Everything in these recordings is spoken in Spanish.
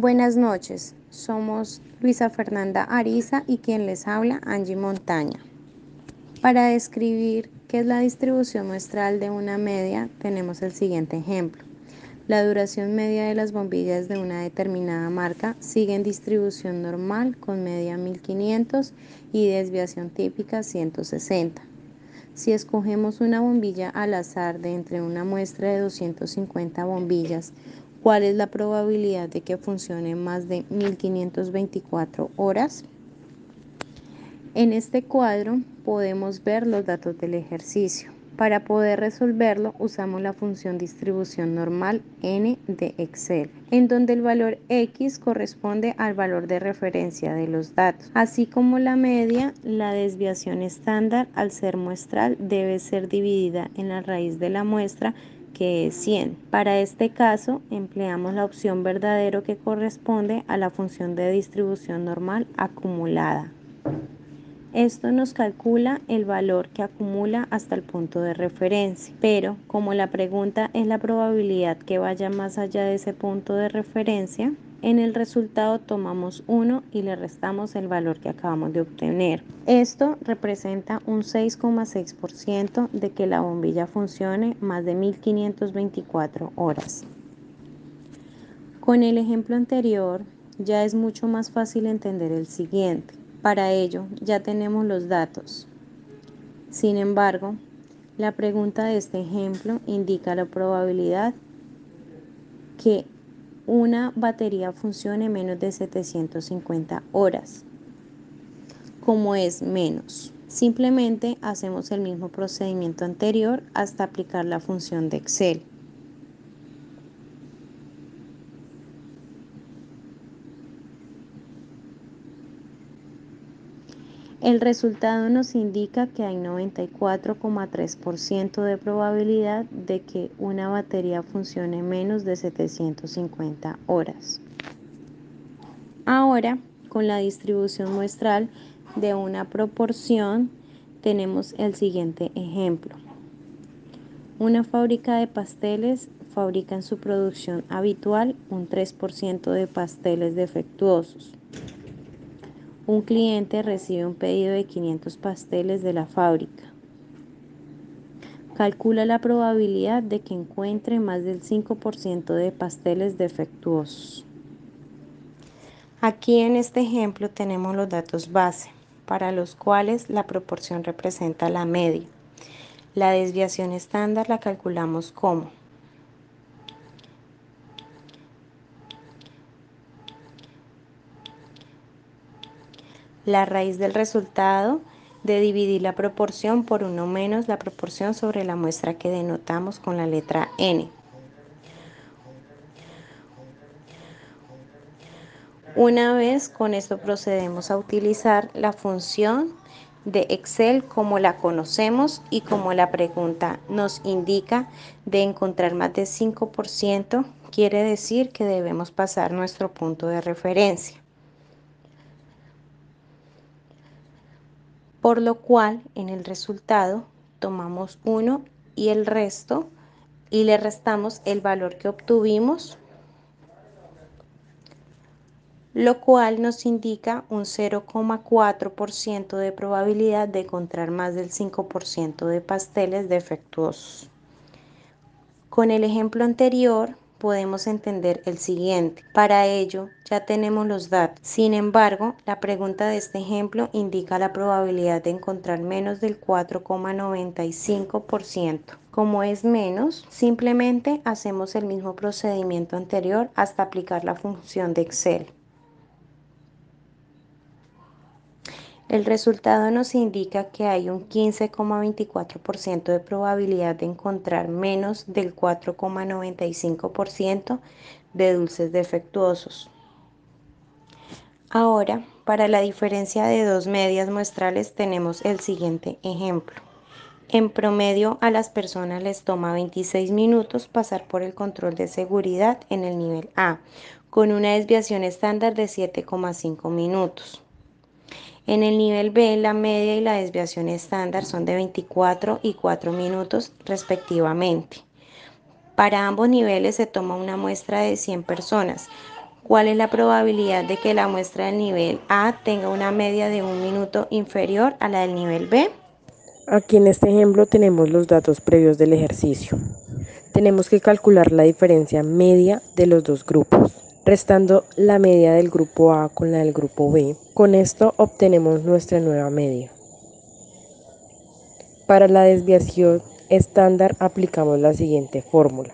Buenas noches, somos Luisa Fernanda Ariza y quien les habla, Angie Montaña. Para describir qué es la distribución muestral de una media, tenemos el siguiente ejemplo. La duración media de las bombillas de una determinada marca sigue en distribución normal con media 1500 y desviación típica 160. Si escogemos una bombilla al azar de entre una muestra de 250 bombillas, ¿cuál es la probabilidad de que funcione más de 1524 horas? En este cuadro podemos ver los datos del ejercicio. Para poder resolverlo, usamos la función distribución normal n de Excel, en donde el valor x corresponde al valor de referencia de los datos, así como la media. La desviación estándar, al ser muestral, debe ser dividida en la raíz de la muestra, que es 100. Para este caso, empleamos la opción verdadero, que corresponde a la función de distribución normal acumulada. Esto nos calcula el valor que acumula hasta el punto de referencia, pero como la pregunta es la probabilidad que vaya más allá de ese punto de referencia, en el resultado tomamos 1 y le restamos el valor que acabamos de obtener. Esto representa un 6,6% de que la bombilla funcione más de 1524 horas. Con el ejemplo anterior, ya es mucho más fácil entender el siguiente. Para ello, ya tenemos los datos. Sin embargo, la pregunta de este ejemplo indica la probabilidad que una batería funcione menos de 750 horas. ¿Cómo es menos? Simplemente hacemos el mismo procedimiento anterior hasta aplicar la función de Excel. El resultado nos indica que hay 94,3% de probabilidad de que una batería funcione menos de 750 horas. Ahora, con la distribución muestral de una proporción, tenemos el siguiente ejemplo. Una fábrica de pasteles fabrica en su producción habitual un 3% de pasteles defectuosos. Un cliente recibe un pedido de 500 pasteles de la fábrica. Calcula la probabilidad de que encuentre más del 5% de pasteles defectuosos. Aquí en este ejemplo tenemos los datos base, para los cuales la proporción representa la media. La desviación estándar la calculamos como la raíz del resultado de dividir la proporción por 1 menos la proporción sobre la muestra que denotamos con la letra n. Una vez con esto procedemos a utilizar la función de Excel como la conocemos y como la pregunta nos indica de encontrar más de 5%, quiere decir que debemos pasar nuestro punto de referencia. Por lo cual, en el resultado, tomamos 1 y el resto y le restamos el valor que obtuvimos, lo cual nos indica un 0,4% de probabilidad de encontrar más del 5% de pasteles defectuosos. Con el ejemplo anterior, podemos entender el siguiente. Para ello, ya tenemos los datos. Sin embargo, la pregunta de este ejemplo indica la probabilidad de encontrar menos del 4,95%. Como es menos, simplemente hacemos el mismo procedimiento anterior hasta aplicar la función de Excel. El resultado nos indica que hay un 15,24% de probabilidad de encontrar menos del 4,95% de dulces defectuosos. Ahora, para la diferencia de dos medias muestrales tenemos el siguiente ejemplo. En promedio, a las personas les toma 26 minutos pasar por el control de seguridad en el nivel A, con una desviación estándar de 7,5 minutos. En el nivel B, la media y la desviación estándar son de 24 y 4 minutos respectivamente. Para ambos niveles se toma una muestra de 100 personas, ¿Cuál es la probabilidad de que la muestra del nivel A tenga una media de 1 minuto inferior a la del nivel B? Aquí en este ejemplo tenemos los datos previos del ejercicio. Tenemos que calcular la diferencia media de los dos grupos, restando la media del grupo A con la del grupo B. Con esto obtenemos nuestra nueva media. Para la desviación estándar aplicamos la siguiente fórmula.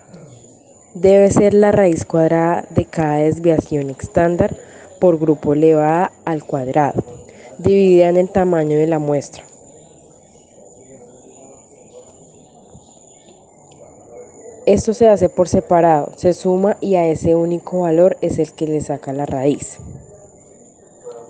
Debe ser la raíz cuadrada de cada desviación estándar por grupo elevada al cuadrado, dividida en el tamaño de la muestra. Esto se hace por separado, se suma y a ese único valor es el que le saca la raíz.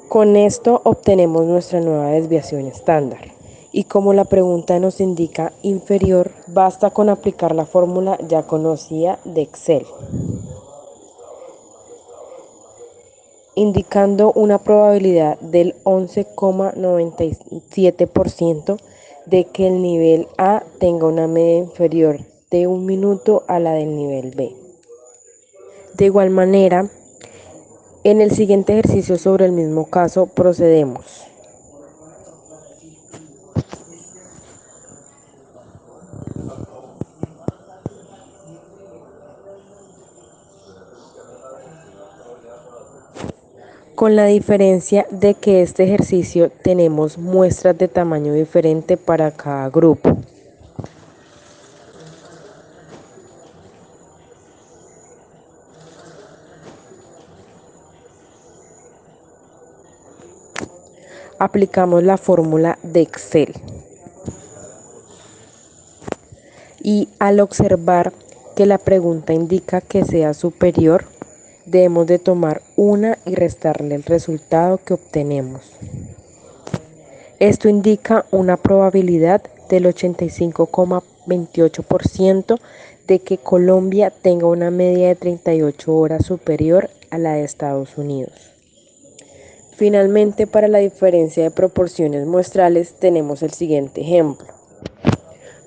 Con esto obtenemos nuestra nueva desviación estándar. Y como la pregunta nos indica inferior, basta con aplicar la fórmula ya conocida de Excel, indicando una probabilidad del 11,97% de que el nivel A tenga una media inferior de 1 minuto a la del nivel B. De igual manera, en el siguiente ejercicio sobre el mismo caso procedemos. Con la diferencia de que este ejercicio tenemos muestras de tamaño diferente para cada grupo. Aplicamos la fórmula de Excel. Y al observar que la pregunta indica que sea superior, debemos de tomar una y restarle el resultado que obtenemos. Esto indica una probabilidad del 85,28% de que Colombia tenga una media de 38 horas superior a la de Estados Unidos. Finalmente, para la diferencia de proporciones muestrales tenemos el siguiente ejemplo.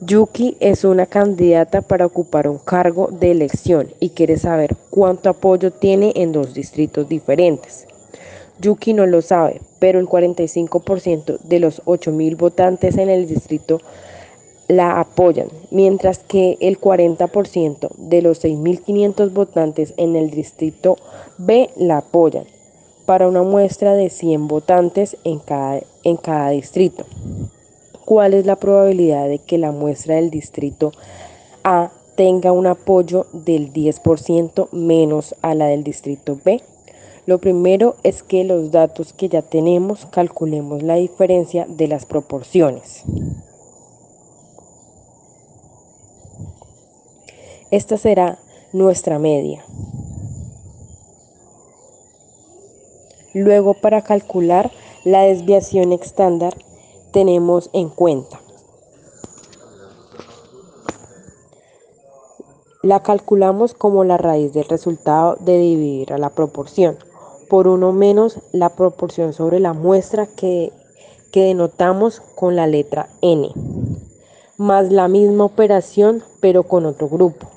Yuki es una candidata para ocupar un cargo de elección y quiere saber cuánto apoyo tiene en dos distritos diferentes. Yuki no lo sabe, pero el 45% de los 8.000 votantes en el distrito la apoyan, mientras que el 40% de los 6.500 votantes en el distrito B la apoyan, para una muestra de 100 votantes en cada distrito. ¿Cuál es la probabilidad de que la muestra del distrito A tenga un apoyo del 10% menos a la del distrito B? Lo primero es que los datos que ya tenemos calculemos la diferencia de las proporciones. Esta será nuestra media. Luego, para calcular la desviación estándar, tenemos en cuenta. La calculamos como la raíz del resultado de dividir a la proporción por 1 menos la proporción sobre la muestra que denotamos con la letra N, más la misma operación pero con otro grupo,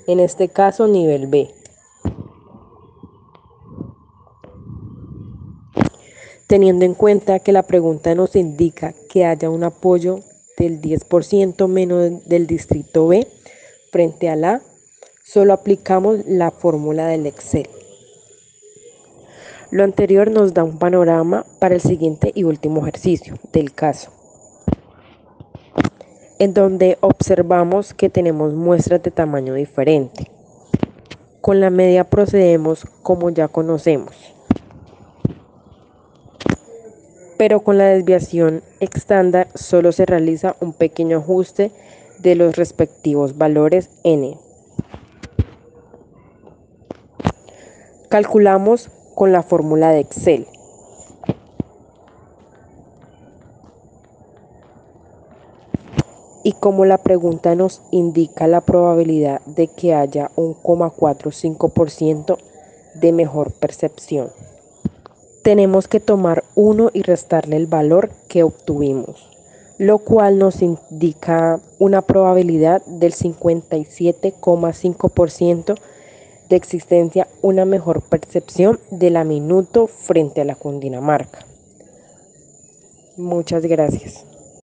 en este caso nivel B. Teniendo en cuenta que la pregunta nos indica que haya un apoyo del 10% menos del distrito B frente al A, solo aplicamos la fórmula del Excel. Lo anterior nos da un panorama para el siguiente y último ejercicio del caso, en donde observamos que tenemos muestras de tamaño diferente. Con la media procedemos como ya conocemos, pero con la desviación estándar solo se realiza un pequeño ajuste de los respectivos valores n. Calculamos con la fórmula de Excel. Y como la pregunta nos indica la probabilidad de que haya un 0,45% de mejor percepción, tenemos que tomar 1 y restarle el valor que obtuvimos, lo cual nos indica una probabilidad del 57,5% de existencia una mejor percepción de la minuto frente a la Cundinamarca. Muchas gracias.